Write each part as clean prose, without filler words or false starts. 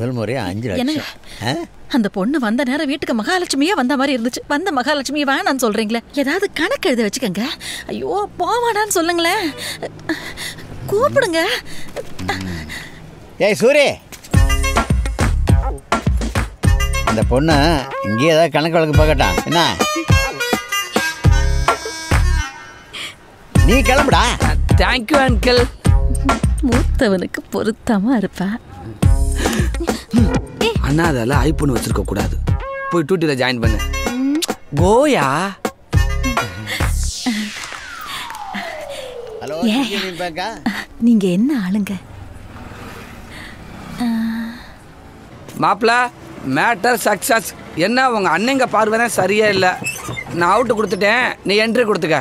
முதல் முறையா 5 லட்சம். அந்த பொண்ணு வந்த நேரம் வீட்டுக்கு மகாலட்சுமியே வந்த மாதிரி இருந்துச்சு. வந்த மகாலட்சுமி வேணான்னு சொல்றீங்களே, ஏதாவது கணக்கு எழுத வச்சுக்கங்க. ஐயோ போவாடான்னு சொல்லுங்களேன், கூப்பிடுங்க. ஏய் சூரி, அந்த பொண்ணு இங்கே ஏதாவது கணக்கு வழக்கு பார்க்கட்டான் என்ன? நீ கிளம்புடா. Thank you uncle. மூத்தவனுக்கு பொருத்தமா இருப்ப. அண்ணா அதெல்லாம் ஐபோன் வச்சிருக்க கூடாது. போய் டூட்டில ஜாயின் பண்ணு. கோயா. ஹலோ, நீங்க என்ன ஆளுங்க? மாப்பிள்ள மேட்டர் சக்சஸ். என்ன உங்க அண்ணங்க பார்வை சரியா இல்ல. நான் அவுட்டு கொடுத்துட்டேன், நீ என்ட்ரி கொடுத்துக்க.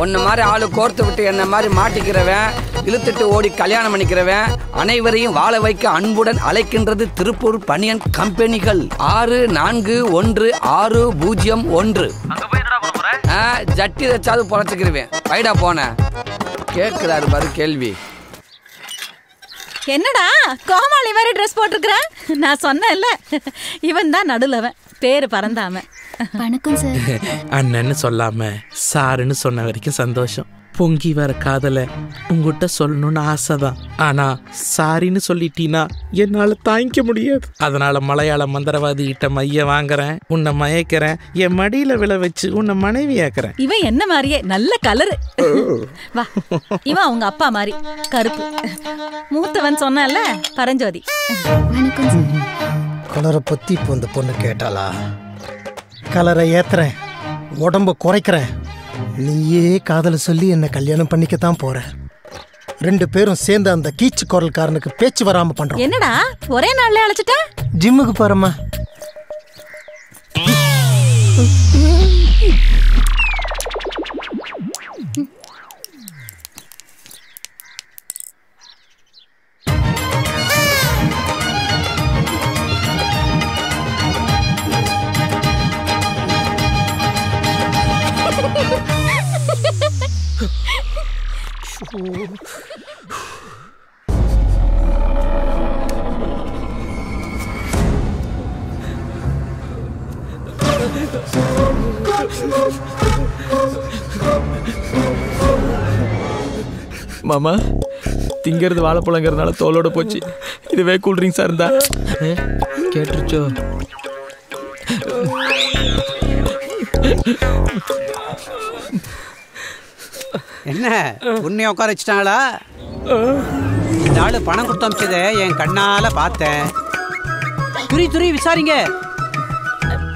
உன்ன மாதிரி ஆளு கோர்த்து விட்டு என்ன மாதிரி மாட்டிக்கிறவன், இழுத்துட்டு ஓடி கல்யாணம் பண்ணிக்கிறவன், அனைவரையும் வாழ வைக்க அன்புடன் அழைக்கின்றது திருப்பூர் பனியன் கம்பெனிகள். 641601. ஜட்டி வச்சாவது பொழைச்சிக்கிறவேன். வைடா போன. கேட்கிறாரு பாரு கேள்வி. என்னடா கோமாளி மாதிரி ட்ரெஸ் போட்டிருக்கிற? நான் சொன்னேன்ல, இவன் தான் நடுலவன், பேரு பறந்தாம. வணக்கம் சார். அண்ணன்னு சொல்லாம சாருன்னு சொன்ன வரைக்கும் சந்தோஷம். பொங்கி வர காதல உங்ககிட்ட சொல்லணும்னு ஆசைதான். ஆனா சாரின்னு சொல்லிட்டீன்னா என்னால தாங்கிக்க முடியாது. அதனால மலையாள மந்திரவாதி கிட்ட மைய வாங்குறேன், உன்னை மயக்கிறேன், என் மடியில விழ வச்சு உன்னை மனைவி ஆக்குறேன். இவன் என்ன மாதிரியே நல்ல கலரு. வா, இவன் அவங்க அப்பா மாதிரி கருப்பு. மூத்தவன் சொன்னால பரஞ்சோதி. வணக்கம் சார். கலரை பத்தி இப்போ இந்த பொண்ணு கேட்டாளா? கலரை ஏத்துறேன், உடம்ப குறைக்கிறேன், நீயே காதல சொல்லி என்ன கல்யாணம் பண்ணிக்கத்தான் போற. 2 பேரும் சேர்ந்து அந்த கீச்சு குரல்காரனுக்கு பேச்சு வராம பண்றோம். என்னடா ஒரே நாள்ல அழைச்சிட்ட? ஜிம்முக்கு போறமா. மாமா, திங்கிறது வாழைப்பழங்கிறதுனால தோலோட போச்சு. இதுவே கூல்ட்ரிங்க்ஸா இருந்தா கேட்டுருச்சோ? என்ன உன்னைய உட்கார வச்சுட்டாங்களா? இந்த ஆளு பணம் கொடுத்து அமிச்சதை என் கண்ணால பார்த்தேன். துரி விசாரிங்க,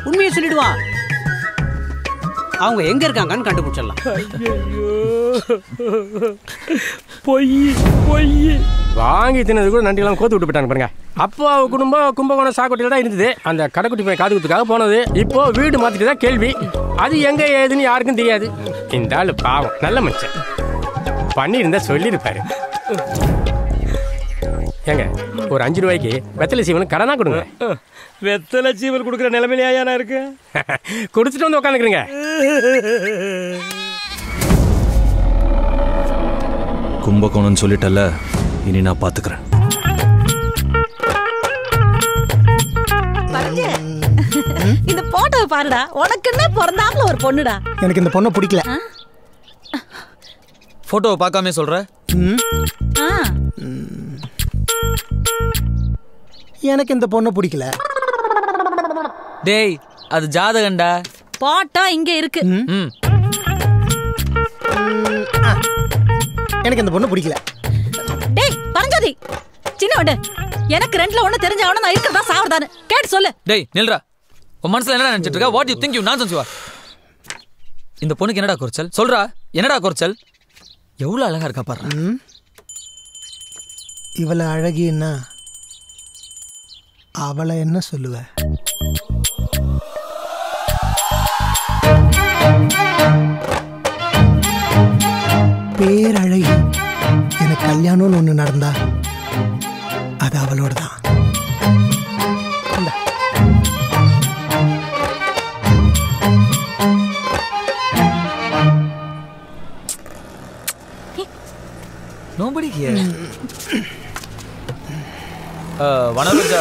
உண்மையை சொல்லிடுவான். அவங்க எங்க இருக்காங்கன்னு கண்டுபிடிச்சிடலாம். பொய் வாங்கி தின்னது கூட நண்டிலாம் கோத்து விட்டு போயிட்டாங்க பாருங்க. அப்போ அவ குடும்பம் கும்பகோணம் சாக்கோட்டையில் தான் இருந்தது. அந்த கடைக்குட்டி போய் காது குத்துக்காக போனது. இப்போ வீடு மாத்திட்டு தான் கேள்வி. அது எங்க ஏதுன்னு யாருக்கும் தெரியாது. இந்த ஆளு பாவம் நல்ல மனுஷன், பண்ணியிருந்தா சொல்லியிருப்பாரு. ஏங்க ஒரு 5 ரூபாய்க்கு வெத்தலை சீவன் கடனா கொடுங்க. வெத்தலை சீவல் கொடுக்குற நிலைமையிலேயா நான் இருக்கு? குடிச்சிட்டு வந்து உட்காந்துக்கிறீங்க. கும்பகோணம் சொல்லிட்டல, இனி நான் பாத்துக்கிறேன். இந்த போட்டோவை பாருடா, உனக்கு என்ன பிறந்தாப்புல ஒரு பொண்ணுடா. எனக்கு இந்த பொண்ணை பிடிக்கல. போட்டோவை பார்க்காம சொல்ற? எனக்கு இந்த பொண்ணை பிடிக்கல. டேய், அது ஜாதகண்டா. போட்டோ இங்க இருக்கு. எனக்கு இந்த பொண்ணு பிடிக்கல. டேய் பரஞ்சோதி, சின்ன வண்டு, எனக்கு 2ல 1 தெரிஞ்சவன நான் இருக்கறதா சாவதானே கேட்டு சொல்லு. டேய் நில்றா, உன் மனசுல என்னடா நினைச்சிட்டு இருக்க? What you think you nonsense you are. இந்த பொண்ணுக்கு என்னடா குறைச்சல்? சொல்றா, என்னடா குறைச்சல்? எவ்வளவு அழகா இருக்கா பாரு. இவளை அழகின்னா அவளை என்ன சொல்லுவ? பேரழகி. எனக்கு கல்யாணம்னு ஒண்ணு நடந்தா அது அவளோட தான். Nobody here. வனரோஜா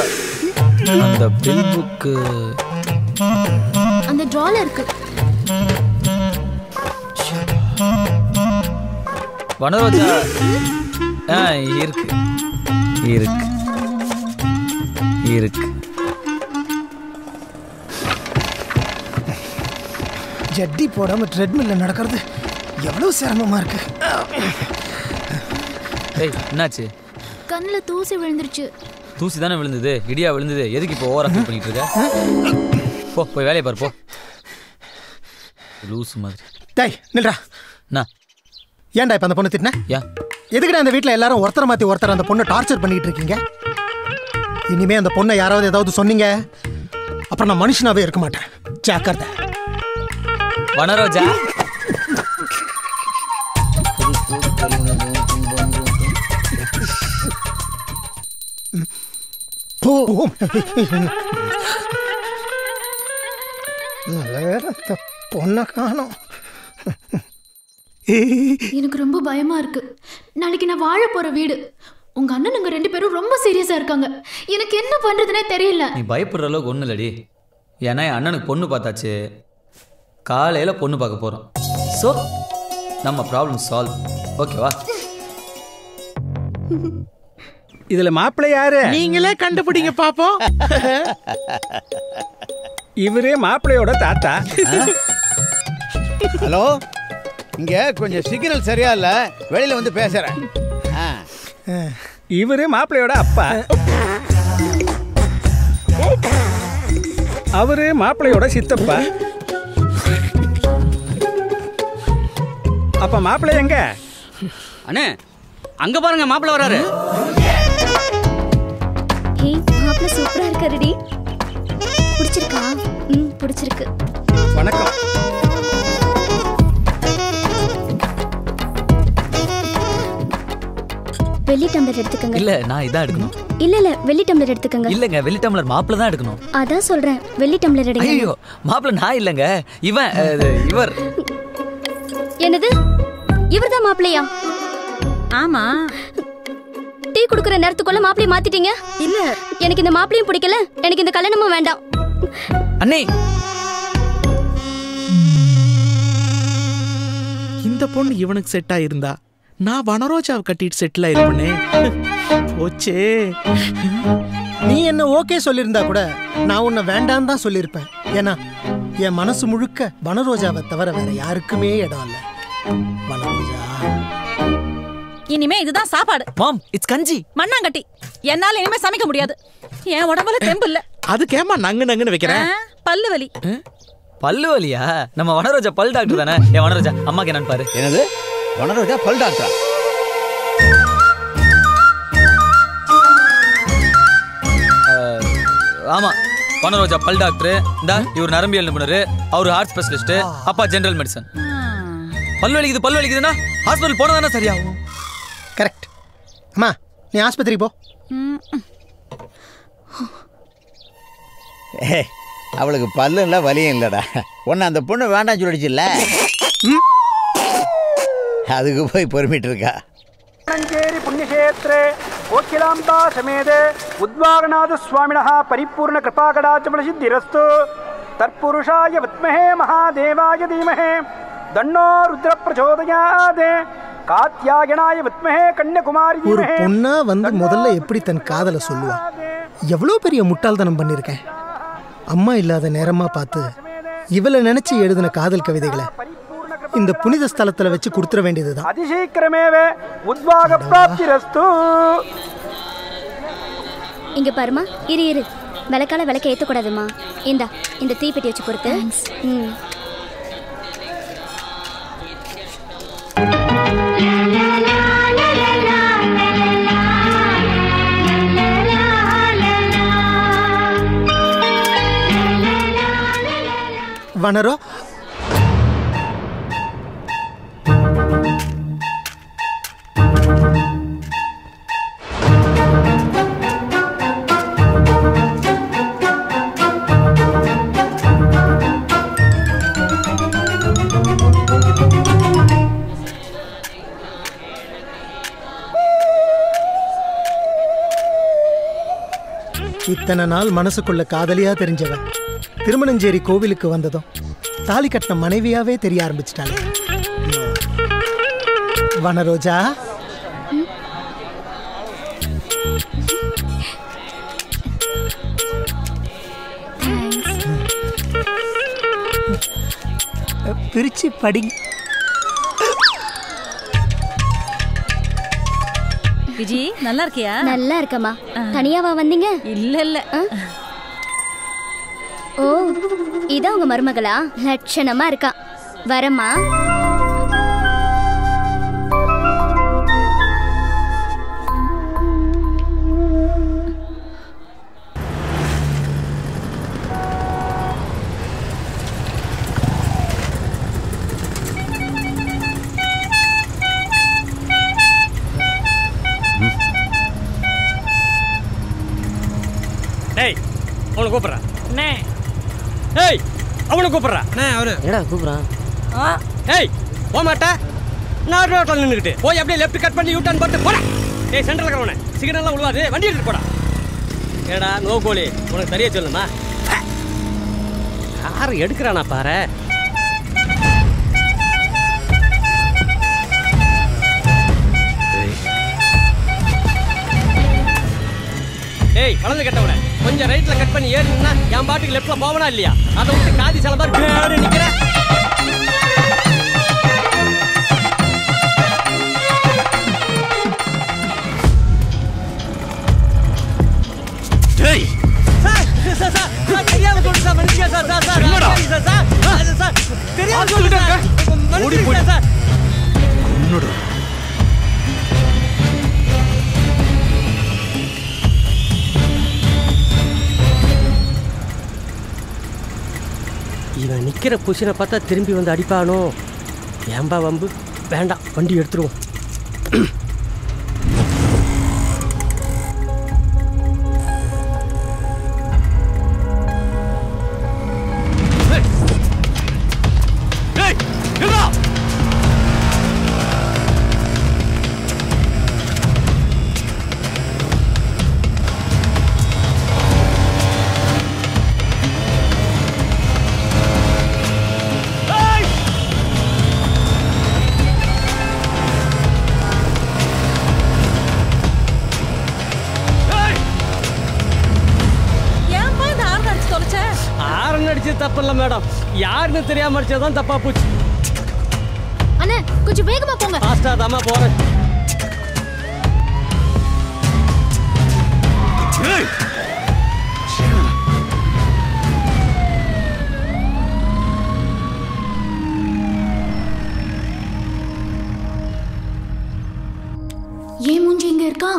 அந்த பில் புக்கு அந்த ட்ரால இருக்கு. வனரோஜா இருக்கு இருக்கு இருக்கு. ஜட்டி போடாம ட்ரெட்மில்ல நடக்கிறது எவ்வளவு சிரமமா இருக்கு. ஏய் என்னாச்சு? கண்ணுல தூசி விழுந்துருச்சு. தூசி தானே விழுந்தது, இடியா விழுந்தது. எதுக்கு இப்போ ஓவரா ஃபீல் பண்ணிட்டு இருக்க? போ போய் வேலையை பாரு போ. லூஸ் மாதிரி. டேய் நில்றா. என்ன ஏன்டா இப்ப அந்த பொண்ணு திட்டின? ஏன் எதுக்குடா அந்த வீட்டில் எல்லாரும் ஒருத்தரை மாற்றி ஒருத்தர் அந்த பொண்ணை டார்ச்சர் பண்ணிட்டு இருக்கீங்க? இனிமே அந்த பொண்ணை யாராவது ஏதாவது சொன்னீங்க அப்புறம் நான் மனுஷனாவே இருக்க மாட்டேன். ஜாக்கிரதை. வனரோஜா பொண்ணை காணோம். எனக்கு ரொம்ப பயமா இருக்கு. நாளைக்கு நான் வாழ போற வீடு. உங்க அண்ணனுங்க 2 பேரும் ரொம்ப சீரியஸா இருக்காங்க. எனக்கு என்ன பண்றதுனே தெரியல. நீ பயப்படுற அளவுக்கு ஒன்றும் இல்லடி. ஏன்னா என் அண்ணனுக்கு பொண்ணு பார்த்தாச்சு, காலையில் பொண்ணு பார்க்க போகிறோம். ஸோ நம்ம ப்ராப்ளம் சால்வ். ஓகேவா? இதுல மாப்பிள்ளை யாரு? நீங்களே கண்டுபிடிங்க பாப்போம். இவரே மாப்பிள்ளையோட தாத்தா. ஹலோ, இங்க கொஞ்சம் சிக்னல் சரியா இல்ல, வெளியில வந்து பேசுறேன். இவரே மாப்பிள்ளையோட அப்பா. அவரு மாப்பிள்ளையோட சித்தப்பா. அப்ப மாப்பிள்ளை எங்க? அண்ணே அங்க பாருங்க, மாப்பிள்ளை வராரு. ஹே, மாப்பிள்ளை சூப்பரா இருக்காருடி. பிடிச்சிருக்கா? பிடிச்சிருக்கு. வணக்கம். வெள்ளி டம்ளர் எடுத்துக்கங்க. இல்ல நான் இதான் எடுக்கணும். இல்ல வெள்ளி டம்ளர் எடுத்துக்கங்க. இல்லங்க, வெள்ளி டம்ளர் மாப்பிள்ள தான் எடுக்கணும். அதான் சொல்றேன், வெள்ளி டம்ளர் எடுங்க. ஐயோ, மாப்பிள்ள நான் இல்லங்க, இவர். என்னது? இவர்தான் மாப்பிள்ளையா? ஆமா. டீ குடுக்குற நேரத்துக்குள்ள மாப்பிள்ளைய மாத்திட்டீங்க. இல்ல, எனக்கு இந்த மாப்பிள்ளையும் பிடிக்கல, எனக்கு இந்த கல்யாணமும் வேண்டாம். அண்ணே, இந்த பொண்ணு இவனுக்கு செட் ஆயிருந்தா நான் வனரோஜாவை கட்டிட்டு செட்டில் ஆயிருப்பனே. போச்சே. நீ என்ன ஓகே சொல்லியிருந்தா கூட நான் உன்னை வேண்டான்னு தான் சொல்லியிருப்பேன். ஏன்னா என் மனசு முழுக்க வனரோஜாவை தவிர வேற யாருக்குமே இடம் இல்லை. வனரோஜா, இனிமே இதுதான் சாப்பாடு. மாம், இட்ஸ் கஞ்சி. மண்ணாங்கட்டி. என்னால இனிமே சமைக்க முடியாது. என் உடம்புல தெம்பு இல்ல. அதுக்கேமா நங்கு நங்குன்னு வைக்கிறேன். பல்லு வலி. பல்லு வலியா? நம்ம வனரோஜா பல் டாக்டர் தானே. என் வனரோஜா அம்மாக்கு என்னன்னு பாரு. என்னது? வனரோஜா பல் டாக்டரா? ஆமா, வனரோஜா பல் டாக்டர். இந்த இவர் நரம்பியல் நிபுணர், அவர் ஹார்ட் ஸ்பெஷலிஸ்ட், அப்பா ஜெனரல் மெடிசன். பல் வலிக்குதுன்னா ஹாஸ்பிட்டல் போனா தானே சரியாகும். கரெக்ட். அம்மா, நீ ஆஸ்பத்திரி போ. அவளுக்கு பல்லும் இல்லை வலியும் இல்லைடா. ஒன்று அந்த பொண்ணு வேண்டாம் சொல்லிடுச்சுல்ல, அதுக்கு போய் பொறுமிட்டு இருக்கா. புண்ணியக்ஷேத்ரே கோகிலாம்பா சமேதே உத்வாகநாத சுவாமினः பரிபூர்ண கிருபாகடாச்சபல சித்திரஸ்து. தற்புருஷாய வித்மஹே மகாதேவாய தீமஹே தன்னோ ருத்ர பிரச்சோதயாத். காத்யாயனாய வித்மஹே கன்யகுமாரி ஒரு தீமஹே. பொண்ணா வந்து முதல்ல எப்படி தன் காதலை சொல்லுவா? எவ்வளோ பெரிய முட்டாள்தனம் பண்ணியிருக்கேன். அம்மா இல்லாத நேரமா பார்த்து இவளை நினைச்சு எழுதின காதல் கவிதைகளை இந்த புனித ஸ்தலத்துல வச்சு கொடுத்துட வேண்டியதுதான். அதிசீக்கிரமேவே உத்வாக பிராப்திரஸ்து. இங்க பாருமா, இரு விளக்கால விளக்க ஏற்றக்கூடாதுமா. இந்த தீப்பெட்டி வச்சு பொறுத்து. வனரோ, இத்தனை நாள் மனசுக்குள்ள காதலியா தெரிஞ்சவ திருமணஞ்சேரி கோவிலுக்கு வந்ததும் தாலி கட்டின மனைவியாவே தெரிய ஆரம்பிச்சிட்டாளே. வனரோஜா, பிரிச்சு படி. விஜி நல்லா இருக்கியா? நல்லா இருக்கமா. தனியாவா வந்தீங்க? இல்ல இல்ல. ஓ, இதான் உங்க மருமகளா? லட்சணமா இருக்கா. வரமா. ஏய், அவனை கூப்பிட்றான். ஏய், அவனை கூப்பிட்றான். அவரு என்னடா கூப்பிட்றான்? ஏய், போக மாட்டேன். நான் ரோட்டில் நின்றுக்கிட்டு போய் அப்படியே லெஃப்ட் கட் பண்ணி யூட்டர்ன் போட்டு போறேன். ஏய், சென்டரில் இருக்கிறவனே சிக்னல்லாம் விழுவாது, வண்டி எடுத்துட்டு போடா. ஏடா நோ கோழி, உனக்கு தெரிய சொல்லுமா? யார் எடுக்கிறானா பாரு. ஏய், வளர்ந்து கட்டவன கொஞ்சம் ரைட்ல கட் பண்ணி ஏறினா என் பாட்டுக்கு லெஃப்ட்ல போவனா இல்லையா? அதை விட்டு காதி சில மாதிரி நிக்கிறேன். தெரியாம சொல்லிட்டு சார், மனுஷியா சார். தெரியாம சொல்லிட்டு சார். இவன் நிற்கிற பொசிஷனை பார்த்தா திரும்பி வந்து அடிப்பானோ? ஏம்பா வம்பு, வேண்டாம், வண்டி எடுத்துருவோம். தப்பில்ல மேடம், யாருன்னு தெரியாம அடிச்சதான் தப்பா போச்சு. அண்ணே, கொஞ்சம் வேகமா போங்க. ஃபாஸ்டா தாமா போறேன். ஏன் மூஞ்சி இங்க இருக்கா?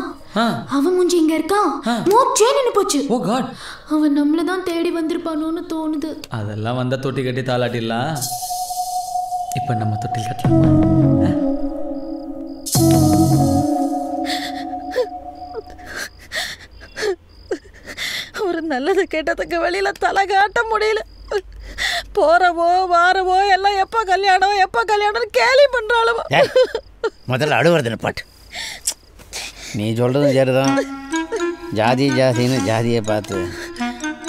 அவன் மூஞ்சி இங்க இருக்கா? மூச்சே நின்னு போச்சு. ஓ காட், அவன் நம்மள தான் தேடி வந்திருப்பானோன்னு தோணுது. அதெல்லாம் வந்தா தொட்டி கட்டி தாளாட்டிடலாம். இப்ப நம்ம தொட்டில் கட்டலாமா? ஒரு நல்லது கேட்டதுக்கு வெளியில தலை காட்ட முடியல. போறவோ வாரவோ எல்லாம் எப்ப கல்யாணம் கேலி பண்றாளுவோ. முதல்ல அழுவுறது பாட்டு. நீ சொல்கிறதும் சரிதான். ஜாதின்னு ஜாதியை பார்த்து,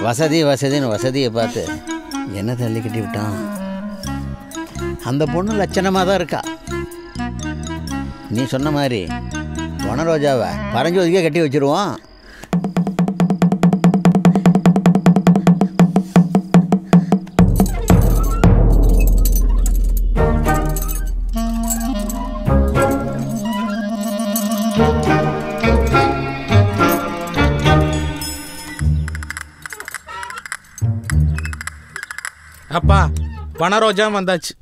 வசதின்னு வசதியை பார்த்து என்ன தள்ளி கட்டி விட்டான். அந்த பொண்ணு லட்சணமாக தான் இருக்கா. நீ சொன்ன மாதிரி வனரோஜாவை பரஞ்சோதிக்கே கட்டி வச்சிருவோம். அப்பா, வனரோஜா வந்தாச்சு.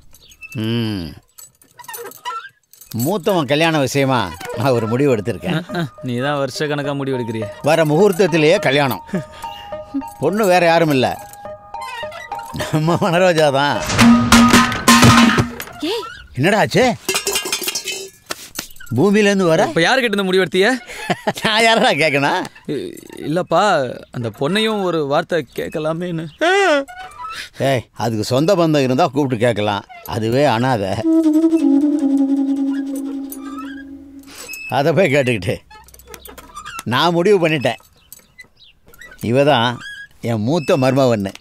மூத்தவன் கல்யாண விஷயமா நான் ஒரு முடிவு எடுத்திருக்கேன். நீ தான் வருஷ கணக்காக முடிவு எடுக்கிறிய. வர முகூர்த்தத்திலேயே கல்யாணம். பொண்ணு வேற யாரும் இல்லை, நம்ம வனரோஜா தான். என்னடா ஆச்சு? பூமியிலேருந்து வர இப்போ யாரு கிட்ட முடிவு எடுத்திய? நான் யாரா கேட்கணும்? இல்லைப்பா, அந்த பொண்ணையும் ஒரு வார்த்தை கேட்கலாமேன்னு. ஏய், அதுக்கு சொந்த பந்தம் இருந்தால் கூப்பிட்டு கேட்கலாம். அதுவே அனாதை. அதை போய் கேட்டுக்கிட்டு நான் முடிவு பண்ணிட்டேன். இவ தான் என் மூத்த மருமவன்னு.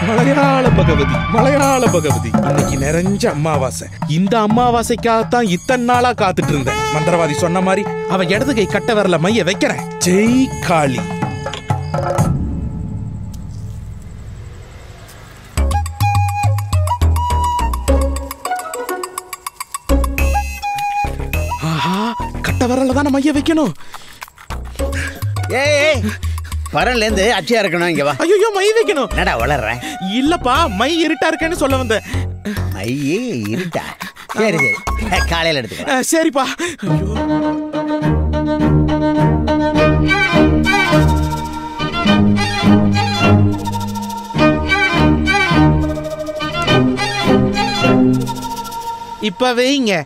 மலையாள பகவதி, மலையாள பகவதி. இன்னைக்கு நிறைஞ்ச அமாவாசை. இந்த அமாவாசைக்காகத்தான் இத்தனை நாளா காத்துட்டு இருந்தேன். மந்திரவாதி சொன்ன மாதிரி அவ இடது கை கட்ட வரல மைய வைக்கிறேன். ஜெய் காளி. ஆஹா, கட்ட வரல தான் மைய வைக்கணும். ஏய் பரன்லேருந்து அச்சியா இருக்கணும். இங்க வா. ஐயோ மை வைக்கணும். என்னடா வளர்ற? இல்லப்பா மை இருட்டா இருக்கேன்னு சொல்ல வந்தேன். மையே இருட்டா? சரி சரி, காலையில் எடுத்துக்க. சரிப்பா. இப்ப வைங்க,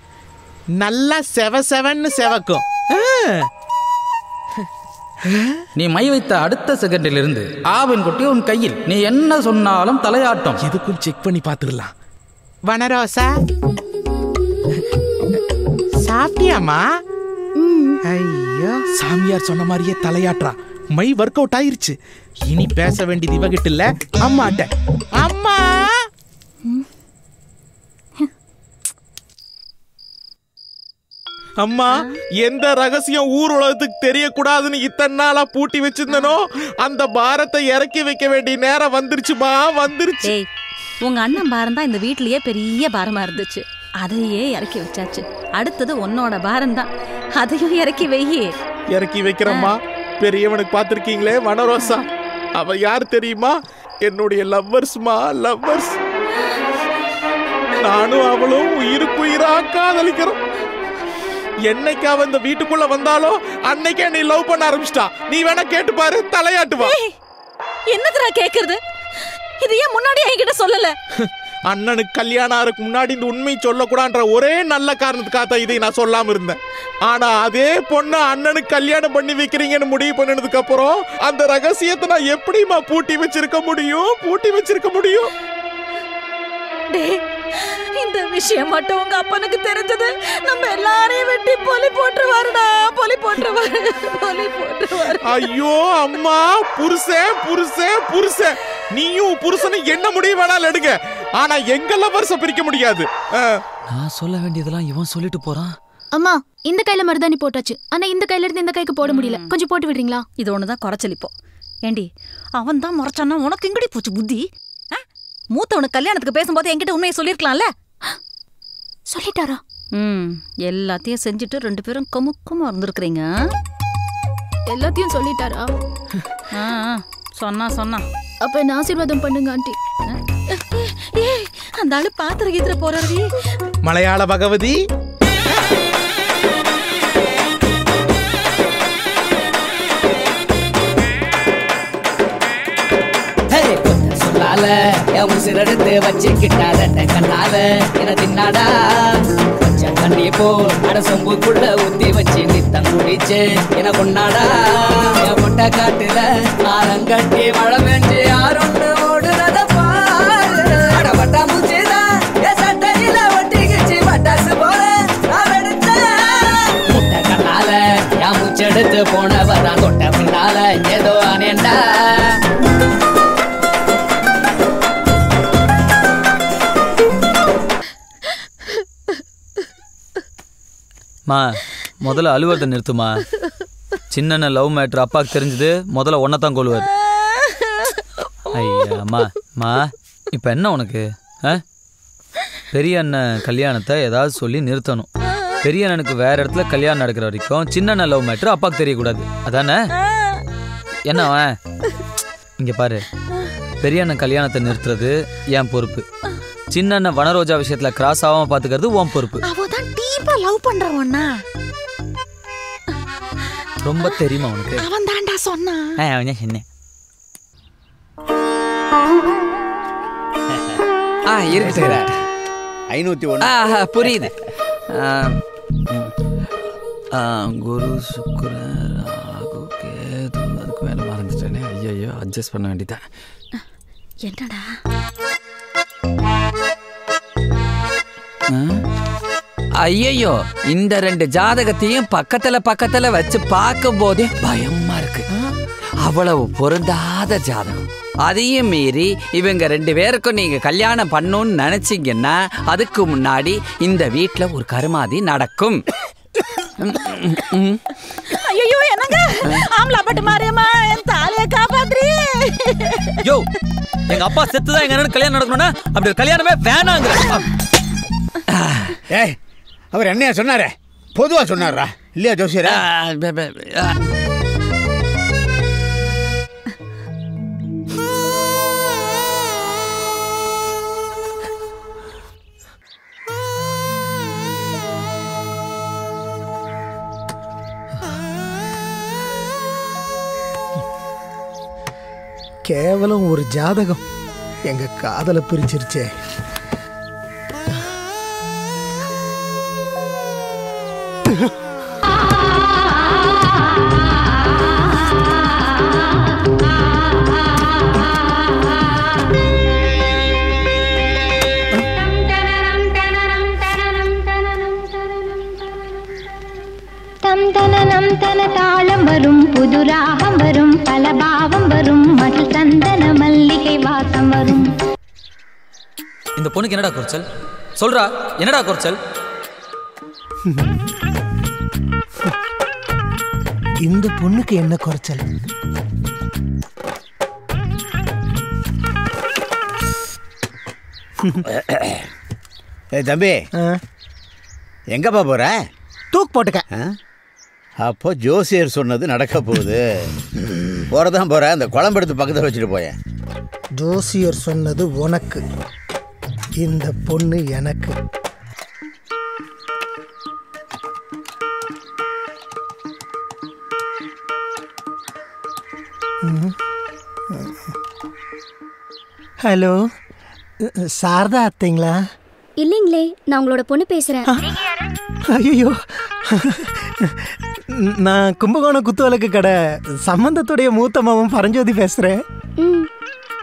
நல்லா செவ செவன்னு செவக்கும். நீ மை வைத்த அடுத்த செகண்டிலிருந்து ஆவின் குட்டி உன் கையில். நீ என்ன சொன்னாலும் தலையாட்டம். எதுக்கும் செக் பண்ணி பார்த்துடலாம். வனரோசா, சாப்பிட்டியாமா? ஐயோ, சாமியார் சொன்ன மாதிரியே தலையாட்டுறா. மை ஒர்க் அவுட் ஆயிருச்சு. இனி பேச வேண்டியது இவகிட்ட இல்ல, அம்மாட்ட. அம்மா அம்மா, எந்த ரகசியம் ஊர் உலகத்துக்கு தெரியக்கூடாதுன்னு இத்தனை நாளா பூட்டி வச்சிருந்தனோ அந்த பாரத்தை இறக்கி வைக்க வேண்டிய நேரம் வந்துருச்சுமா, வந்துருச்சு. உங்க அண்ணன் பாரம் தான் இந்த வீட்லயே பெரிய பாரமா இருந்துச்சு. அதையே இறக்கி வச்சாச்சு. அடுத்தது உன்னோட பாரம் தான், அதையும் இறக்கி வையே. இறக்கி வைக்கிறம்மா. பெரியவனுக்கு பார்த்திருக்கீங்களே வனரோசா, அவ யார் தெரியுமா? என்னுடைய லவ்வர்ஸ்மா, லவ்வர்ஸ். நானும் அவளும் உயிருக்கு உயிரா காதலிக்கிறோம். என்னைக்கு அவ இந்த வீட்டுக்குள்ள வந்தாலோ அன்னைக்கே நீ லவ் பண்ண ஆரம்பிச்சிட்டா. நீ வேணா கேட்டு பாரு, தலையாட்டுவா. என்னதுடா கேக்குறது? இது ஏன் முன்னாடி என்கிட்ட சொல்லல? அண்ணனுக்கு கல்யாணம் ஆறதுக்கு முன்னாடி இந்த உண்மை சொல்லக்கூடாதுன்ற ஒரே நல்ல காரணத்துக்காக தான் இதை நான் சொல்லாம இருந்தேன். ஆனா அதே பொண்ணு அண்ணனுக்கு கல்யாணம் பண்ணி வைக்கிறீங்கன்னு முடிவு பண்ணதுக்கு அப்புறம் அந்த ரகசியத்தை நான் எப்படிமா பூட்டி வச்சிருக்க முடியும்? பூட்டி வச்சிருக்க முடியும்? இந்த விஷயம் மட்டும் உங்க அப்பனுக்கு தெரிஞ்சது நம்ம எல்லாரையும் வெட்டி பொலி போட்டுருவாருடா. பொலி போட்டுருவாரு, பொலி போட்டுருவாரு. ஐயோ அம்மா, புருஷன் புருஷன் புருஷன். நீயும் புருஷனும் என்ன முடிவு வேணாலும் எடுங்க, ஆனா எங்கெல்லாம் வருஷம் பிரிக்க முடியாது. நான் சொல்ல வேண்டியதெல்லாம் இவன் சொல்லிட்டு போறான். அம்மா, இந்த கையில மருதாணி போட்டாச்சு, ஆனா இந்த கையில இருந்து இந்த கைக்கு போட முடியல. கொஞ்சம் போட்டு விடுறீங்களா? இது ஒண்ணுதான் குறைச்சலிப்போ. ஏண்டி, அவன் தான் முறைச்சானா உனக்கு எங்கடி போச்சு புத்தி? மூத்தவனுக்கு கல்யாணத்துக்கு பேசும்போது என்கிட்ட உண்மையை சொல்லிருக்கலாம்ல. சொல்லிட்டாரா? எல்லாத்தையும் செஞ்சுட்டு ரெண்டு பேரும் கமுக்கமா இருந்திருக்கிறீங்க. எல்லாத்தையும் சொல்லிட்டாரா? சொன்னா சொன்னா. அப்ப என்ன ஆசீர்வாதம் பண்ணுங்க ஆண்டி. அந்த ஆளு பாத்திர கீத்திர போறாரு. மலையாள பகவதி, உசிரெடுத்து வச்சுக்கிட்டாத கண்ணால என தின்னாடா. கொஞ்சம் தண்ணி போல் அட சொம்புக்குள்ள ஊத்தி வச்சு நித்தம் குடிச்சு என கொண்டாடா. என் முட்டை காட்டுல ஆரங்கட்டி மழை பெஞ்சு யாரொன்று ஓடுறத பாரு. அடப்பட்டா மூச்சுதான் என் சட்டையில ஒட்டிக்கிச்சு பட்டாசு போல நான் வெடிச்சேன். முட்டை கண்ணால என் மூச்செடுத்து போனவதான் தொட்ட பின்னால ஏதோ அனேண்டா. மா, முதல்ல அலுவலத்தை நிறுத்துமா. சின்ன லவ் மேட்ரு அப்பாவுக்கு தெரிஞ்சது முதல்ல ஒன்னதான் கொள்வார். ஐயா மா மா, இப்போ என்ன உனக்கு? பெரிய அண்ணன் கல்யாணத்தை ஏதாவது சொல்லி நிறுத்தணும். பெரிய அண்ணனுக்கு வேற இடத்துல கல்யாணம் நடக்கிற வரைக்கும் சின்ன அண்ணன் லவ் மேட்ரு அப்பாவுக்கு தெரியக்கூடாது, அதானே? என்ன இங்கே பாரு, பெரிய அண்ணன் கல்யாணத்தை நிறுத்துறது என் பொறுப்பு. சின்ன அண்ணன் வனரோஜா விஷயத்துல கிராஸ் ஆகாம பாத்துக்கிறது உன் பொறுப்பு. லவ் பண்றவனா ரொம்ப தெரியுமா உனக்கு? அவன் தான்டா சொன்னான். அவன் சொன்னேன். இருக்கு 501. புரியுது. குரு சுக்கிரன் ராகு கேது, அதுக்கு மேல மறந்துட்டேனே. ஐயோ, அட்ஜஸ்ட் பண்ண வேண்டியதான். என்னடா ஐயோ இந்த 2 ஜாதகத்தையும் பக்கத்துல வச்சு பார்க்கும் போதே பயமா இருக்கு. அவ்வளவு பொருந்தாத ஜாதகம். அதையும் மீறி இவங்க 2 பேருக்கும் நீங்க கல்யாணம் பண்ணணும்னு நினைச்சீங்கன்னா அதுக்கு முன்னாடி இந்த வீட்டுல ஒரு கருமாதி நடக்கும். ஐயோ என்னங்க ஆம்லா பட்டு மாரியம்மா என் தாலிய காப்பாத்ரி. யோ எங்க அப்பா செத்துதான் எங்க அண்ணனுக்கு கல்யாணம் நடக்கணும்னா அப்படி கல்யாணமே வேணாங்க. ஏய் அவர் என்னையா சொன்னாரே? பொதுவா சொன்னாரா இல்லையா ஜோசியரா? கேவலம் ஒரு ஜாதகம் எங்க காதலை பிரிச்சிருச்சே. தந்தனம் தன தாளம் வரும், புது ராகம் வரும், பல பாவம் வரும், மகிழ் சந்தன மல்லிகை வாசம் வரும். இந்த பொண்ணுக்கு என்னடா குறைச்சல்? சொல்றா என்னடா குறைச்சல்? இந்த பொண்ணுக்கு என்ன குறைச்சல்? தம்பி எங்கப்பா போற? தூக்கு போட்டுக்க. அப்போ ஜோசியர் சொன்னது நடக்க போகுது. போறதான் போற. அந்த குழம்பு எடுத்து பக்கத்தில் வச்சுட்டு போயேன். ஜோசியர் சொன்னது உனக்கு, இந்த பொண்ணு எனக்கு. ஹலோ சாரதா அத்தைங்களா? இல்லைங்களே, நான் உங்களோட பொண்ணு பேசுறேன். ஐயோ நான் கும்பகோணம் குத்துவிளக்கு கடை சம்பந்தத்துடைய மூத்த மாமன் பரஞ்சோதி பேசுறேன்.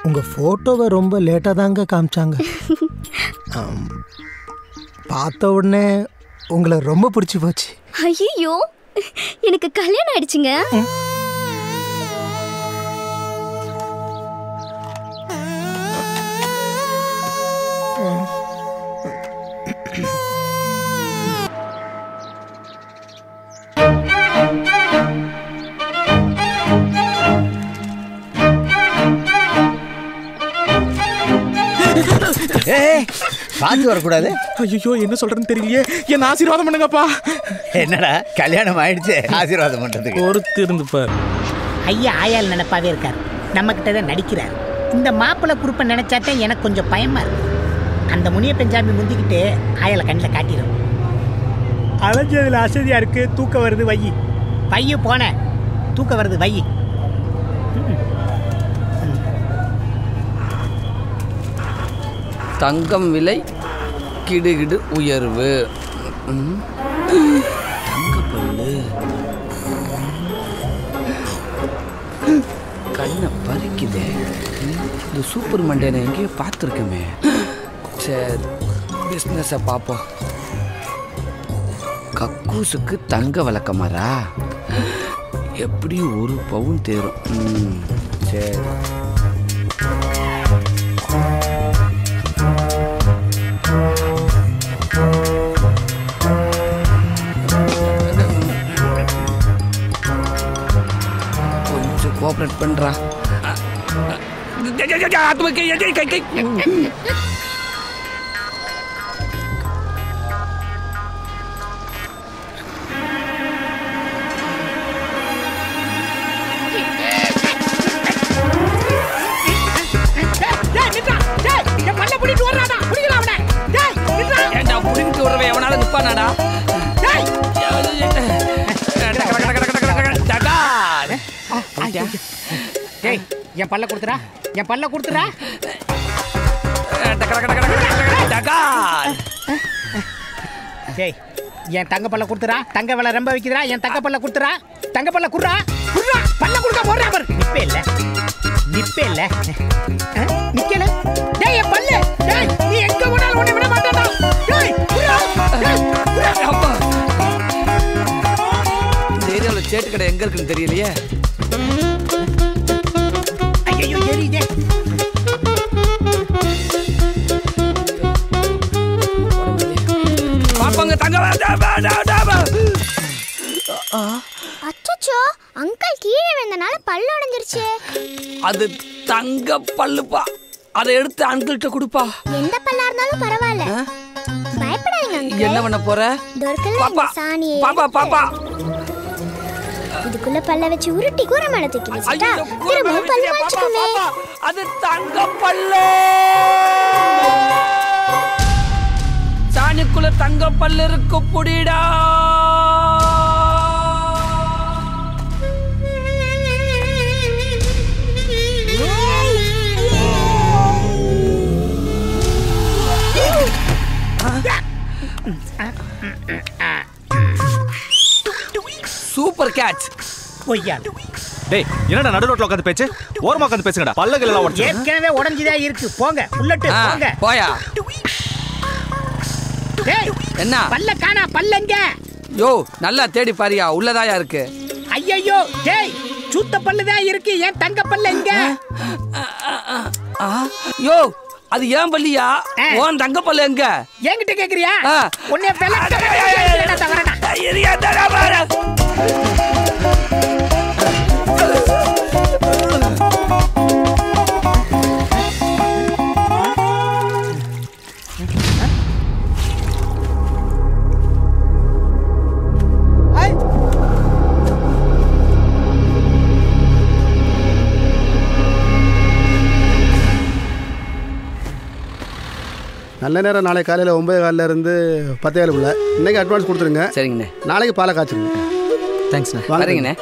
உங்க போட்டோவை ரொம்ப லேட்டா தாங்க காமிச்சாங்க. பார்த்த உடனே உங்களை ரொம்ப பிடிச்சி போச்சு. ஐயோ எனக்கு கல்யாணம் ஆயிடுச்சுங்க. பார்த்து வரக்கூடாது. ஐயோ என்ன சொல்றேன்னு தெரியலையே. என்ன ஆசீர்வாதம் பண்ணுங்கப்பா. என்னடா கல்யாணம் ஆயிடுச்சு, ஆசீர்வாதம் பண்றதுக்கு ஒருத்து இருந்து பாரு. ஐயா ஆயால் நினைப்பாவே இருக்காரு, நம்ம கிட்ட தான் நடிக்கிறார். இந்த மாப்பிள்ளை குறுப்பை நினைச்சாத்தான் எனக்கு கொஞ்சம் பயமா இருக்கு. அந்த முனிய பெஞ்சாமி முந்திக்கிட்டு ஆயால கண்ணில் காட்டிடும். அலைஞ்சதுல அசதியா இருக்கு, தூக்கம் வருது, வை பைய போன தூக்கம் வருது, வை. தங்கம் விலை கிடுகிடு உயர்வு. தங்கப்பல்லு கண்ணை பறிக்குதே. இந்த சூப்பர் மண்டேனை எங்கேயோ பார்த்துருக்குமே. சரி பிஸ்னஸை பார்ப்போம். கக்கூசுக்கு தங்க விளக்கமாரா? எப்படியும் 1 பவுன் தேரும். சரி கொஞ்சம் கோஆப்ரேட் பண்றா. எவனால நிப்பானாடா? என் பல்ல கொடுத்துறா, என் பல்ல கொடுத்துறா. என் தங்க பல்ல கொடுத்துறா. தங்க விலை ரொம்ப வைக்கிறா. என் தங்க பல்ல கொடுத்துறா. தங்க பல்ல குடுறா, குடுறா. பல்ல கொடுக்க போறா பாரு. நிப்பே இல்ல, நிப்பே இல்ல, நிக்கல. டேய் என் பல்ல, டேய் நீ எங்க போனாலும் உன்னை விட மாட்டேடா. டேய் குடுறா, டேய் குடுறா. சேட்டு கடை எங்க இருக்குன்னு தெரியலையே. ஐயோ எரியுதே. பாப்பாங்க தங்க அச்சச்சோ அங்கிள் கீழே விழுந்தனால பல்லு உடைஞ்சிருச்சு. அது தங்க பல்லுப்பா. அதை எடுத்து அங்கிள்கிட்ட கொடுப்பா. எந்த பல்லா இருந்தாலும் பரவாயில்ல, பயப்படாதீங்க அங்கிள். என்ன பண்ண போற? பாப்பா சாணியே பாப்பா பாப்பா இதுக்குள்ள பல்ல வச்சு உருட்டி கூரை மேல தூக்கி வச்சிட்டா திரும்பவும் பல்லு வச்சுக்குமே. அது தங்க பல்லு. சாணிக்குள்ள தங்க பல்லு இருக்கு புடிடா. Super catch. பொய்யா. டேய் என்னடா நடு ரோட்ல உட்கார்ந்து பேச்சு? ஓரமா உட்கார்ந்து பேசுங்கடா. பல்லகள் எல்லாம் உடைச்சு. ஏற்கனவே உடைஞ்சுதா இருக்கு. போங்க உள்ளட்டு போங்க. போயா. டேய் என்ன? பல்ல காணா. பல்லங்க. யோ நல்லா தேடி பாரியா. உள்ளதாயா இருக்கு. ஐயோ டேய் சூத்த பல்லு தான் இருக்கு. ஏன் தங்க பல்ல எங்க? யோ அது ஏன் பல்லியா? ஓன் தங்க பல்லு எங்க? என்கிட்ட கேக்குறியா? உன்னை வெல்ல தவறடா. நல்ல நேரம் நாளைக்கு காலையில் 9:15 இருந்து 10:07 இன்னைக்கு அட்வான்ஸ் கொடுத்துருங்க. சரிங்கண்ணே. நாளைக்கு பாலை காய்ச்சிருங்க. தேங்க்ஸ்ண்ணே. வரீங்கண்ணே.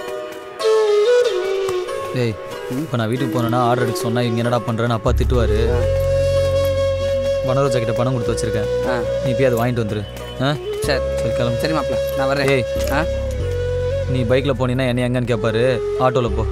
டேய் இப்போ நான் வீட்டுக்கு போனேன்னா ஆர்டர் எடுக்க சொன்னால் இங்கே என்னடா பண்ணுறேன்னு அப்பா திட்டுவார். வனரோஜா கிட்ட பணம் கொடுத்து வச்சிருக்கேன். நீ போய் அதை வாங்கிட்டு வந்துரு. சரி சரி கிளம்பு. சரி மாப்பிள்ள நான் வரேன். நீ பைக்கில் போனீங்கன்னா என்னை எங்கன்னு கேட்பாரு. ஆட்டோவில் போ.